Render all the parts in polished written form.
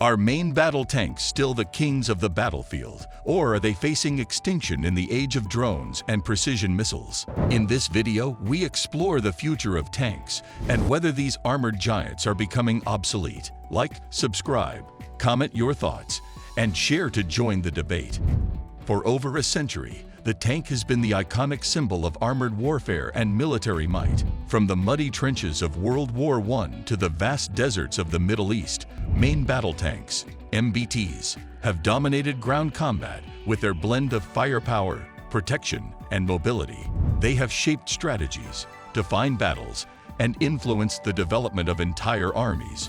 Are main battle tanks still the kings of the battlefield, or are they facing extinction in the age of drones and precision missiles? In this video, we explore the future of tanks and whether these armored giants are becoming obsolete. Like, subscribe, comment your thoughts, and share to join the debate. For over a century, the tank has been the iconic symbol of armored warfare and military might. From the muddy trenches of World War I to the vast deserts of the Middle East, main battle tanks, MBTs, have dominated ground combat with their blend of firepower, protection, and mobility. They have shaped strategies, defined battles, and influenced the development of entire armies.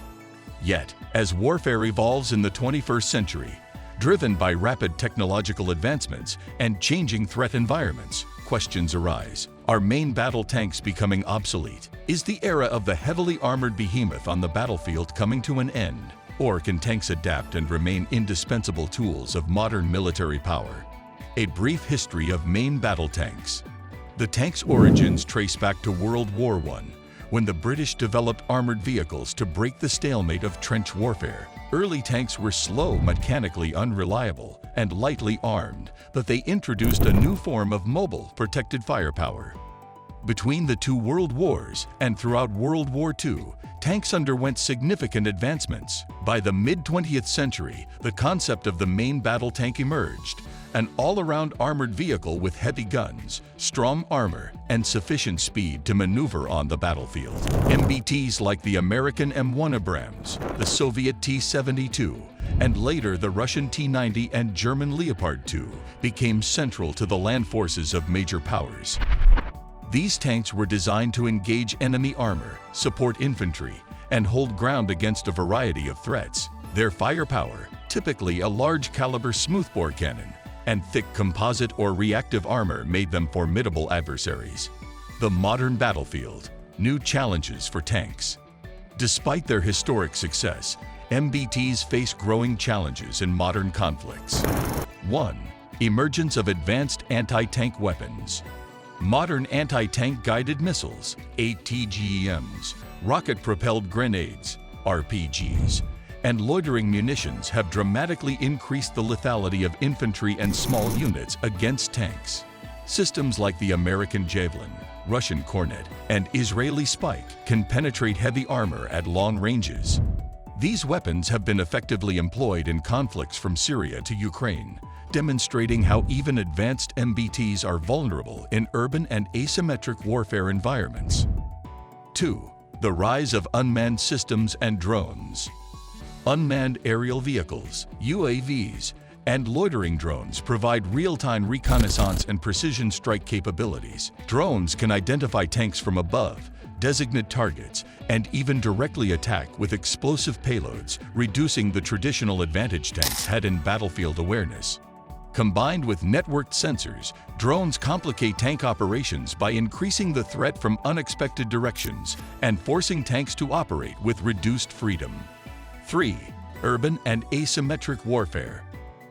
Yet, as warfare evolves in the 21st century, driven by rapid technological advancements and changing threat environments, questions arise. Are main battle tanks becoming obsolete? Is the era of the heavily armored behemoth on the battlefield coming to an end? Or can tanks adapt and remain indispensable tools of modern military power? A brief history of main battle tanks. The tank's origins trace back to World War I, when the British developed armored vehicles to break the stalemate of trench warfare. Early tanks were slow, mechanically unreliable, and lightly armed, but they introduced a new form of mobile, protected firepower. Between the two world wars and throughout World War II, tanks underwent significant advancements. By the mid-20th century, the concept of the main battle tank emerged, an all-around armored vehicle with heavy guns, strong armor, and sufficient speed to maneuver on the battlefield. MBTs like the American M1 Abrams, the Soviet T-72, and later the Russian T-90 and German Leopard 2 became central to the land forces of major powers. These tanks were designed to engage enemy armor, support infantry, and hold ground against a variety of threats. Their firepower, typically a large-caliber smoothbore cannon, and thick composite or reactive armor made them formidable adversaries. The modern battlefield, new challenges for tanks. Despite their historic success, MBTs face growing challenges in modern conflicts. 1. Emergence of advanced anti-tank weapons. Modern anti-tank guided missiles, ATGMs, rocket-propelled grenades, RPGs, and loitering munitions have dramatically increased the lethality of infantry and small units against tanks. Systems like the American Javelin, Russian Kornet, and Israeli Spike can penetrate heavy armor at long ranges. These weapons have been effectively employed in conflicts from Syria to Ukraine, demonstrating how even advanced MBTs are vulnerable in urban and asymmetric warfare environments. 2. The rise of unmanned systems and drones. Unmanned aerial vehicles, UAVs, and loitering drones provide real-time reconnaissance and precision strike capabilities. Drones can identify tanks from above, designate targets, and even directly attack with explosive payloads, reducing the traditional advantage tanks had in battlefield awareness. Combined with networked sensors, drones complicate tank operations by increasing the threat from unexpected directions and forcing tanks to operate with reduced freedom. 3. Urban and asymmetric warfare.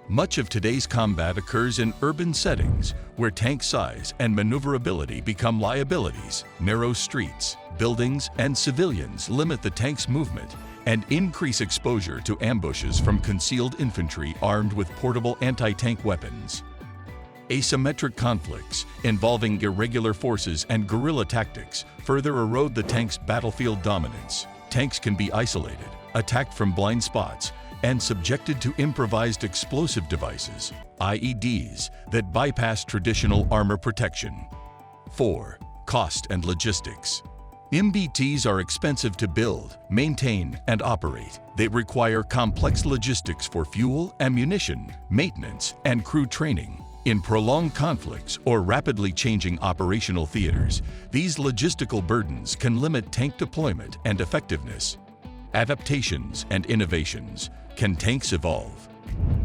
Much of today's combat occurs in urban settings, where tank size and maneuverability become liabilities. Narrow streets, buildings, and civilians limit the tank's movement and increase exposure to ambushes from concealed infantry armed with portable anti-tank weapons. Asymmetric conflicts involving irregular forces and guerrilla tactics further erode the tank's battlefield dominance. Tanks can be isolated, attacked from blind spots, and subjected to improvised explosive devices, IEDs, that bypass traditional armor protection. 4. Cost and logistics. MBTs are expensive to build, maintain, and operate. They require complex logistics for fuel, ammunition, maintenance, and crew training. In prolonged conflicts or rapidly changing operational theaters, these logistical burdens can limit tank deployment and effectiveness. Adaptations and innovations. Can tanks evolve?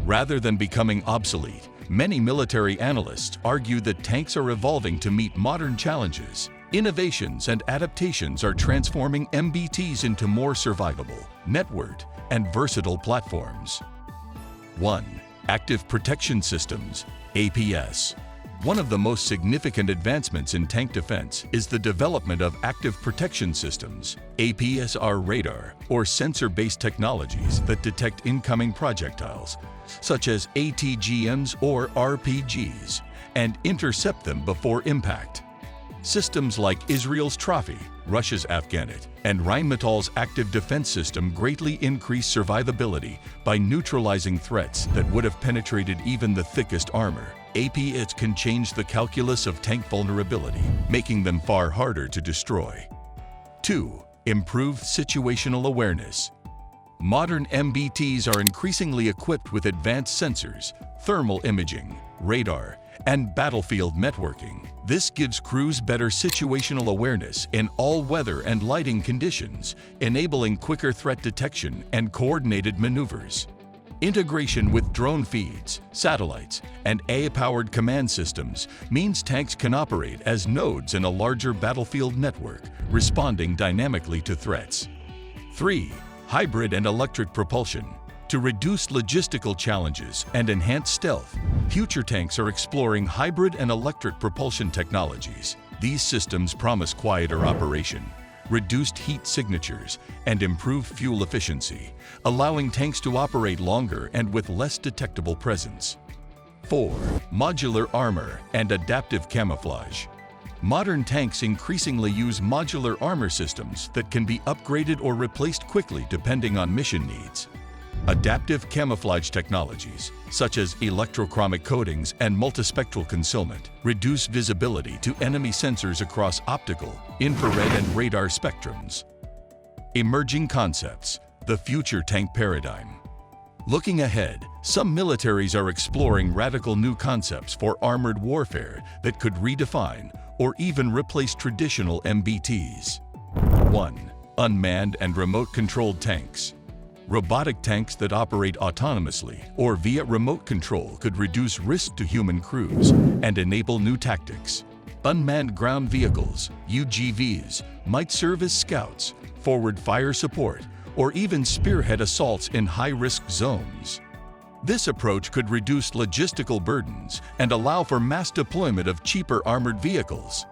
Rather than becoming obsolete, many military analysts argue that tanks are evolving to meet modern challenges. Innovations and adaptations are transforming MBTs into more survivable, networked, and versatile platforms. 1. Active Protection Systems, APS. One of the most significant advancements in tank defense is the development of active protection systems, APSR radar, or sensor-based technologies that detect incoming projectiles, such as ATGMs or RPGs, and intercept them before impact. Systems like Israel's Trophy, Russia's Afghanet, and Rheinmetall's active defense system greatly increase survivability by neutralizing threats that would have penetrated even the thickest armor. APIs can change the calculus of tank vulnerability, making them far harder to destroy. 2. Improved situational awareness. Modern MBTs are increasingly equipped with advanced sensors, thermal imaging, radar, and battlefield networking. This gives crews better situational awareness in all weather and lighting conditions, enabling quicker threat detection and coordinated maneuvers. Integration with drone feeds, satellites, and AI-powered command systems means tanks can operate as nodes in a larger battlefield network, responding dynamically to threats. 3. Hybrid and electric propulsion. To reduce logistical challenges and enhance stealth, future tanks are exploring hybrid and electric propulsion technologies. These systems promise quieter operation, reduced heat signatures, and improved fuel efficiency, allowing tanks to operate longer and with less detectable presence. 4. Modular armor and adaptive camouflage. Modern tanks increasingly use modular armor systems that can be upgraded or replaced quickly depending on mission needs. Adaptive camouflage technologies, such as electrochromic coatings and multispectral concealment, reduce visibility to enemy sensors across optical, infrared, and radar spectrums. Emerging concepts, the future tank paradigm. Looking ahead, some militaries are exploring radical new concepts for armored warfare that could redefine or even replace traditional MBTs. 1. Unmanned and remote-controlled tanks. Robotic tanks that operate autonomously or via remote control could reduce risk to human crews and enable new tactics. Unmanned ground vehicles, UGVs, might serve as scouts, forward fire support, or even spearhead assaults in high-risk zones. This approach could reduce logistical burdens and allow for mass deployment of cheaper armored vehicles.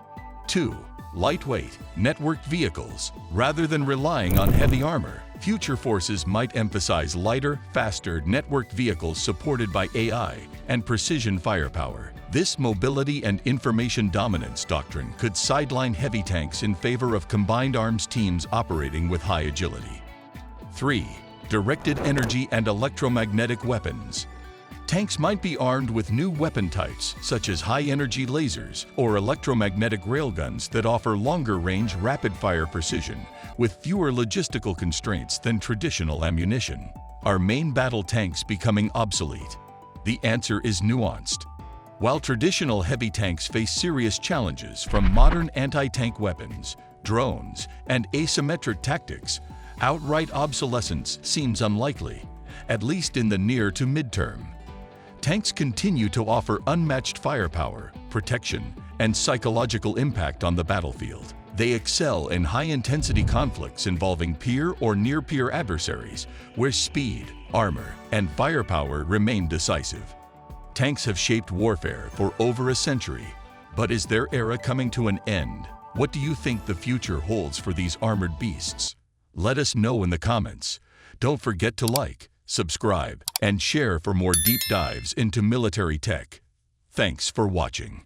2. Lightweight, networked vehicles. Rather than relying on heavy armor, future forces might emphasize lighter, faster, networked vehicles supported by AI and precision firepower. This mobility and information dominance doctrine could sideline heavy tanks in favor of combined arms teams operating with high agility. 3. Directed energy and electromagnetic weapons. Tanks might be armed with new weapon types, such as high-energy lasers or electromagnetic railguns that offer longer-range, rapid-fire precision, with fewer logistical constraints than traditional ammunition. Are main battle tanks becoming obsolete? The answer is nuanced. While traditional heavy tanks face serious challenges from modern anti-tank weapons, drones, and asymmetric tactics, outright obsolescence seems unlikely, at least in the near to midterm. Tanks continue to offer unmatched firepower, protection, and psychological impact on the battlefield. They excel in high-intensity conflicts involving peer or near-peer adversaries, where speed, armor, and firepower remain decisive. Tanks have shaped warfare for over a century, but is their era coming to an end? What do you think the future holds for these armored beasts? Let us know in the comments. Don't forget to like, subscribe, and share for more deep dives into military tech. Thanks for watching.